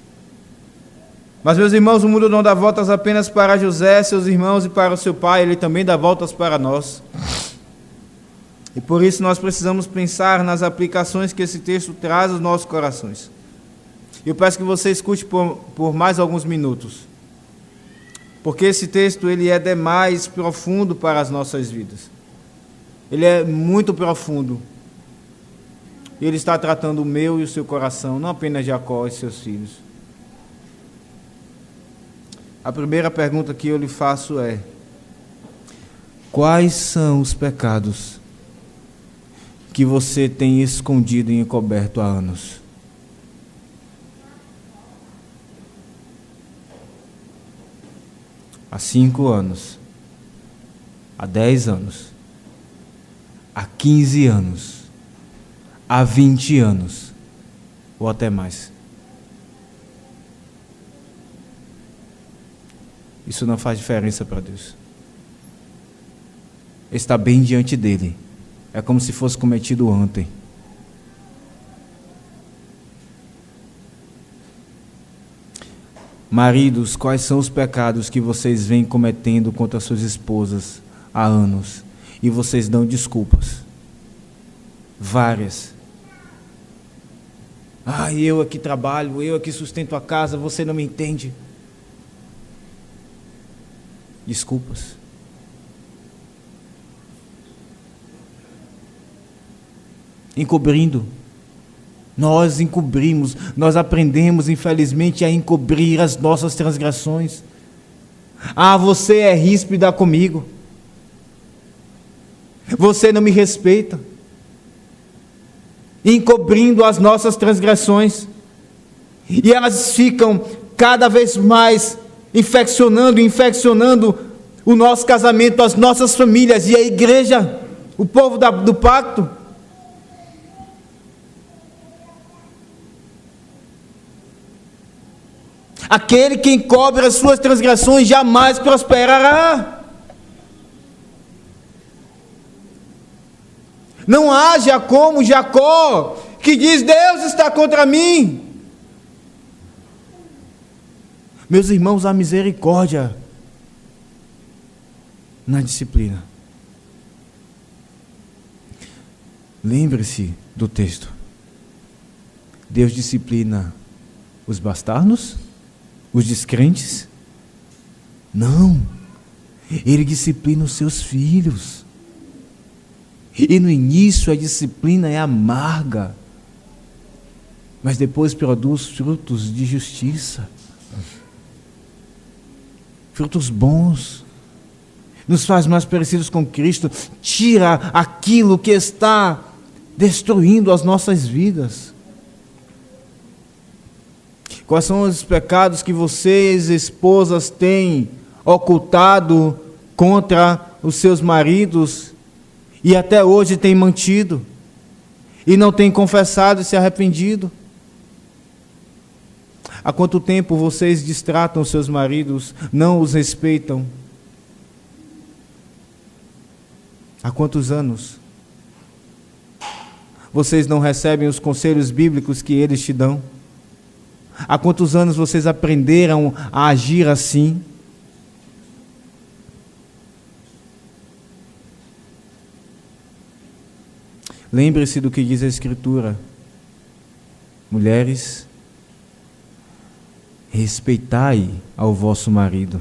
Mas, meus irmãos, o mundo não dá voltas apenas para José, seus irmãos e para o seu pai. Ele também dá voltas para nós. E por isso nós precisamos pensar nas aplicações que esse texto traz aos nossos corações. Eu peço que você escute por mais alguns minutos, porque esse texto ele é demais profundo para as nossas vidas. Ele é muito profundo. Ele está tratando o meu e o seu coração, não apenas Jacó e seus filhos. A primeira pergunta que eu lhe faço é: quais são os pecados que você tem escondido e encoberto há anos? Há 5 anos, há 10 anos, há 15 anos, há 20 anos, ou até mais. Isso não faz diferença para Deus. Está bem diante dele. É como se fosse cometido ontem. Maridos, quais são os pecados que vocês vêm cometendo contra suas esposas há anos? E vocês dão desculpas. Várias. Eu aqui trabalho, eu aqui sustento a casa, você não me entende. Desculpas. Encobrindo. Nós encobrimos, nós aprendemos, infelizmente, a encobrir as nossas transgressões. Você é ríspida comigo. Você não me respeita. Encobrindo as nossas transgressões. E elas ficam cada vez mais infeccionando o nosso casamento, as nossas famílias e a igreja, o povo do pacto. Aquele que encobre as suas transgressões jamais prosperará. Não haja como Jacó, que diz: Deus está contra mim. Meus irmãos, há misericórdia na disciplina. Lembre-se do texto. Deus disciplina os bastardos? Os descrentes? Não. Ele disciplina os seus filhos. E no início a disciplina é amarga, mas depois produz frutos de justiça. Frutos bons. Nos faz mais parecidos com Cristo. Tira aquilo que está destruindo as nossas vidas. Quais são os pecados que vocês, esposas, têm ocultado contra os seus maridos e até hoje têm mantido e não têm confessado e se arrependido? Há quanto tempo vocês distratam seus maridos, não os respeitam? Há quantos anos vocês não recebem os conselhos bíblicos que eles te dão? Há quantos anos vocês aprenderam a agir assim? Lembre-se do que diz a Escritura. Mulheres, respeitai ao vosso marido,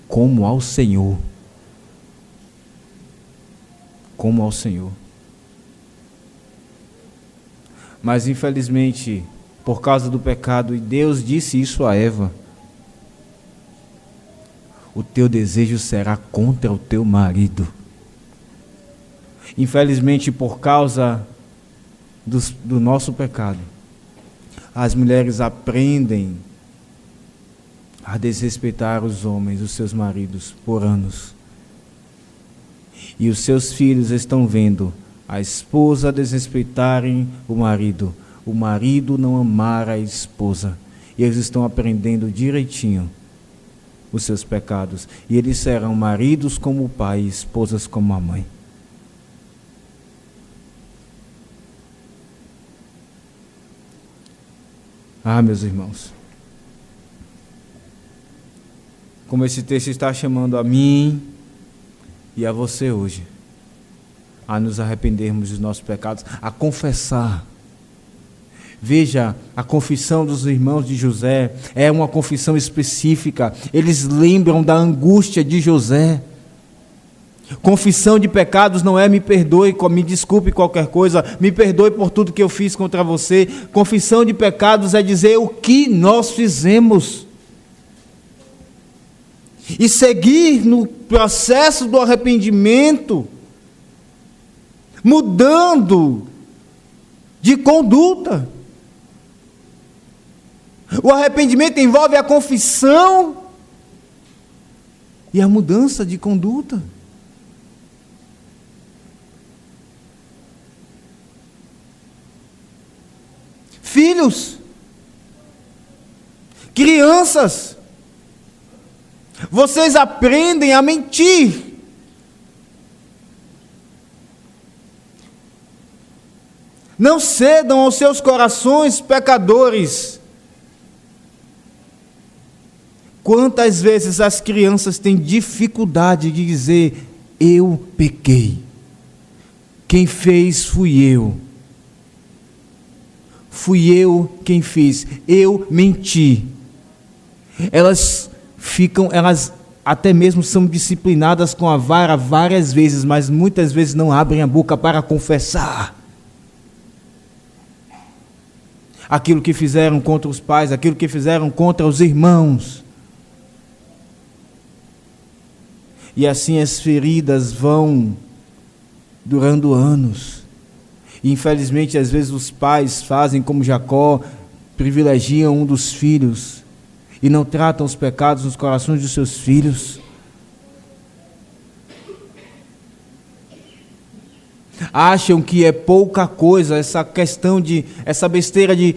como ao Senhor. Como ao Senhor. Mas infelizmente, por causa do pecado, e Deus disse isso a Eva, o teu desejo será contra o teu marido. Infelizmente, por causa do nosso pecado, as mulheres aprendem a desrespeitar os homens, os seus maridos, por anos. E os seus filhos estão vendo a esposa desrespeitarem o marido não amar a esposa. E eles estão aprendendo direitinho os seus pecados. E eles serão maridos como o pai, esposas como a mãe. Ah, meus irmãos, como esse texto está chamando a mim e a você hoje, a nos arrependermos dos nossos pecados, a confessar. Veja, a confissão dos irmãos de José é uma confissão específica. Eles lembram da angústia de José. Confissão de pecados não é me perdoe, me desculpe qualquer coisa, me perdoe por tudo que eu fiz contra você. Confissão de pecados é dizer o que nós fizemos. E seguir no processo do arrependimento, mudando de conduta. O arrependimento envolve a confissão e a mudança de conduta. Filhos, crianças, vocês aprendem a mentir. Não cedam aos seus corações pecadores. Quantas vezes as crianças têm dificuldade de dizer, eu pequei. Quem fez fui eu. Fui eu quem fiz, eu menti. Elas até mesmo são disciplinadas com a vara várias vezes, mas muitas vezes não abrem a boca para confessar aquilo que fizeram contra os pais, aquilo que fizeram contra os irmãos. E assim as feridas vão durando anos. E infelizmente, às vezes os pais fazem como Jacó, privilegiam um dos filhos e não tratam os pecados nos corações dos seus filhos. Acham que é pouca coisa essa besteira de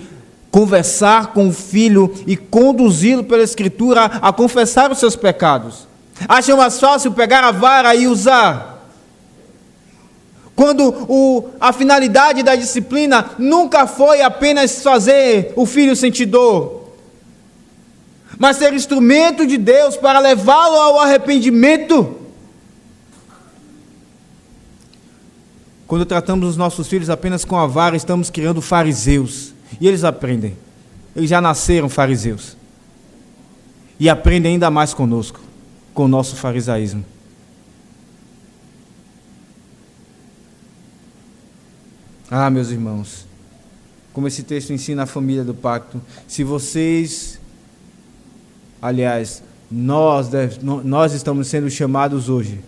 conversar com o filho e conduzi-lo pela Escritura a confessar os seus pecados. Acham mais fácil pegar a vara e usar. Quando a finalidade da disciplina nunca foi apenas fazer o filho sentir dor, mas ser instrumento de Deus para levá-lo ao arrependimento. Quando tratamos os nossos filhos apenas com a vara, estamos criando fariseus. E eles aprendem. Eles já nasceram fariseus. E aprendem ainda mais conosco, com o nosso farisaísmo. Ah, meus irmãos, como esse texto ensina a família do pacto, se vocês, aliás, nós estamos sendo chamados hoje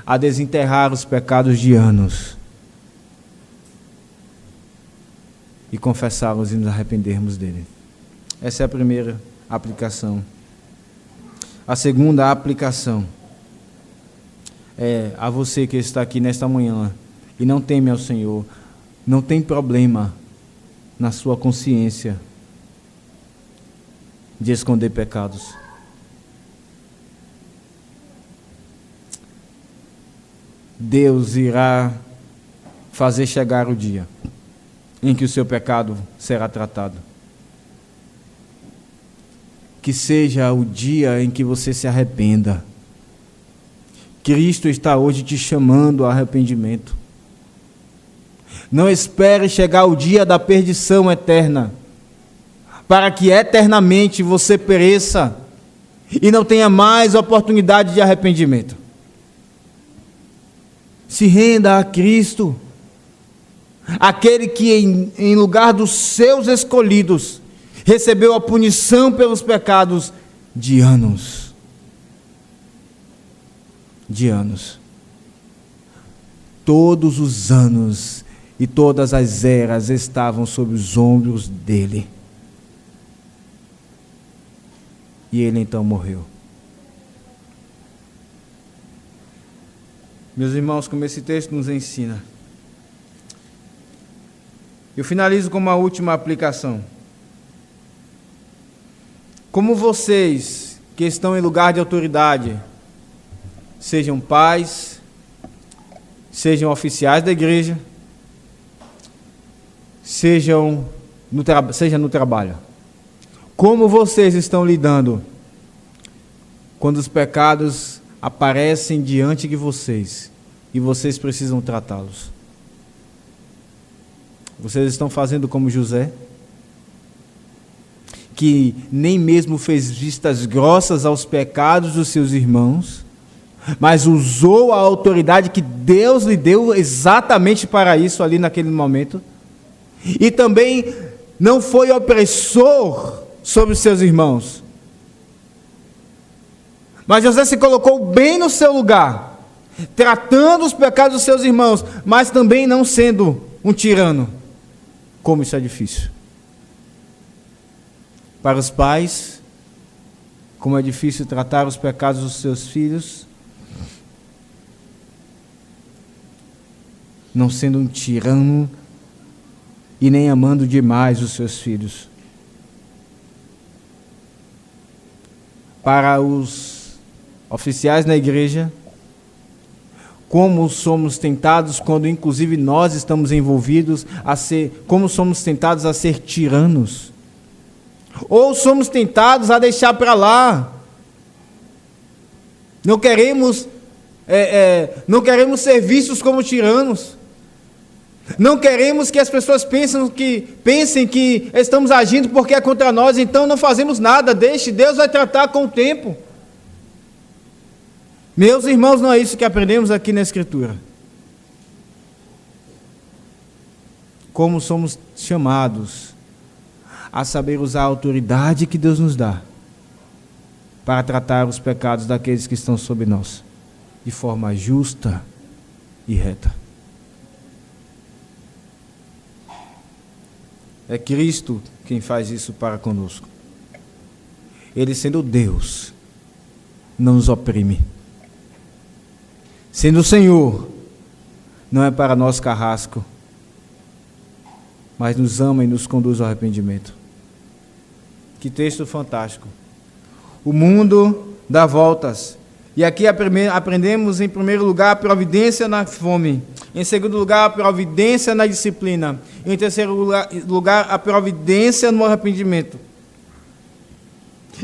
a desenterrar os pecados de anos e confessá-los e nos arrependermos dele. Essa é a primeira aplicação. A segunda aplicação é a você que está aqui nesta manhã e não teme ao Senhor. Não tem problema na sua consciência de esconder pecados. Deus irá fazer chegar o dia em que o seu pecado será tratado. Que seja o dia em que você se arrependa. Cristo está hoje te chamando ao arrependimento. Não espere chegar o dia da perdição eterna, para que eternamente você pereça e não tenha mais oportunidade de arrependimento. Se renda a Cristo, aquele que em lugar dos seus escolhidos, recebeu a punição pelos pecados de anos. De anos. Todos os anos e todas as eras estavam sobre os ombros dele. E ele então morreu. Meus irmãos, como esse texto nos ensina, eu finalizo com uma última aplicação. Como vocês que estão em lugar de autoridade, sejam pais, sejam oficiais da igreja, seja no trabalho, como vocês estão lidando quando os pecados aparecem diante de vocês e vocês precisam tratá-los? Vocês estão fazendo como José, que nem mesmo fez vistas grossas aos pecados dos seus irmãos, mas usou a autoridade que Deus lhe deu exatamente para isso ali naquele momento, e também não foi opressor sobre os seus irmãos, mas José se colocou bem no seu lugar, tratando os pecados dos seus irmãos, mas também não sendo um tirano. Como isso é difícil. Para os pais, como é difícil tratar os pecados dos seus filhos, não sendo um tirano e nem amando demais os seus filhos. Para os oficiais na igreja, como somos tentados, quando inclusive nós estamos envolvidos, como somos tentados a ser tiranos, ou somos tentados a deixar para lá. Não queremos ser vistos como tiranos. Não queremos que as pessoas pensem que estamos agindo porque é contra nós, então não fazemos nada, deixe, Deus vai tratar com o tempo. Meus irmãos, não é isso que aprendemos aqui na Escritura. Como somos chamados a saber usar a autoridade que Deus nos dá para tratar os pecados daqueles que estão sob nós, de forma justa e reta. É Cristo quem faz isso para conosco. Ele, sendo Deus, não nos oprime. Sendo o Senhor, não é para nós carrasco, mas nos ama e nos conduz ao arrependimento. Que texto fantástico. O mundo dá voltas. E aqui aprendemos, em primeiro lugar, a providência na fome. Em segundo lugar, a providência na disciplina. Em terceiro lugar, a providência no arrependimento.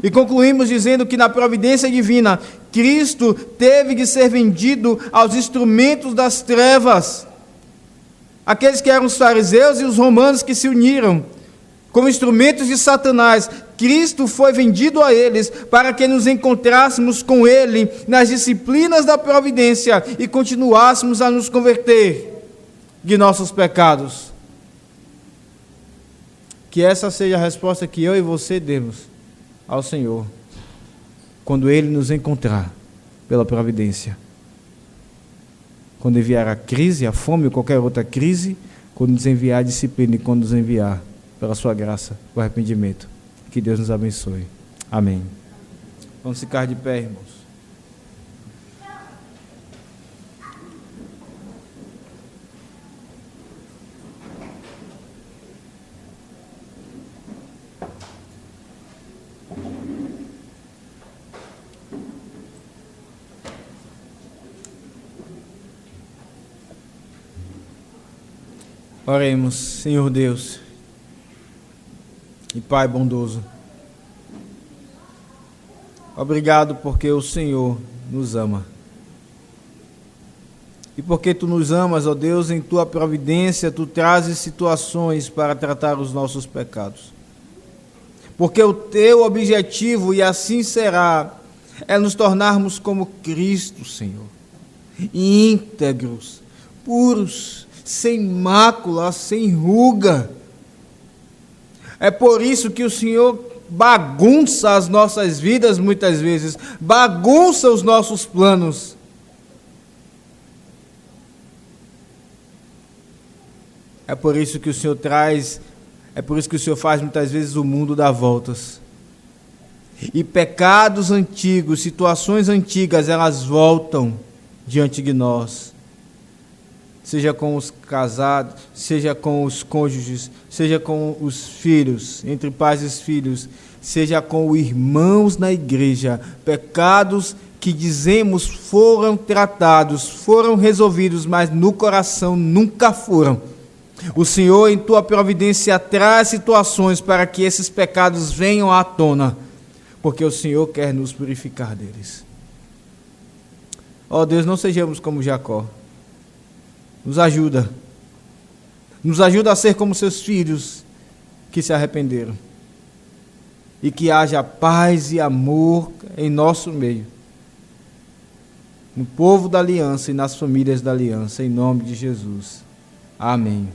E concluímos dizendo que na providência divina, Cristo teve de ser vendido aos instrumentos das trevas. Aqueles que eram os fariseus e os romanos que se uniram como instrumentos de Satanás, Cristo foi vendido a eles para que nos encontrássemos com Ele nas disciplinas da providência e continuássemos a nos converter de nossos pecados. Que essa seja a resposta que eu e você demos ao Senhor quando Ele nos encontrar pela providência. Quando enviar a crise, a fome ou qualquer outra crise, quando nos enviar a disciplina e quando nos enviar pela sua graça o arrependimento. Que Deus nos abençoe. Amém. Vamos ficar de pé, irmãos. Oremos. Senhor Deus e Pai bondoso, obrigado porque o Senhor nos ama. E porque tu nos amas, ó Deus, em tua providência, tu trazes situações para tratar os nossos pecados. Porque o teu objetivo, e assim será, é nos tornarmos como Cristo, Senhor, íntegros, puros, sem mácula, sem ruga. É por isso que o Senhor bagunça as nossas vidas muitas vezes, bagunça os nossos planos. É por isso que o Senhor faz muitas vezes o mundo dar voltas. E pecados antigos, situações antigas, elas voltam diante de nós. Seja com os casados, seja com os cônjuges, seja com os filhos, entre pais e filhos, seja com irmãos na igreja. Pecados que dizemos foram tratados, foram resolvidos, mas no coração nunca foram. O Senhor, em tua providência, traz situações para que esses pecados venham à tona, porque o Senhor quer nos purificar deles. Ó Deus, não sejamos como Jacó. Nos ajuda. Nos ajuda a ser como seus filhos que se arrependeram. E que haja paz e amor em nosso meio. No povo da aliança e nas famílias da aliança, em nome de Jesus. Amém.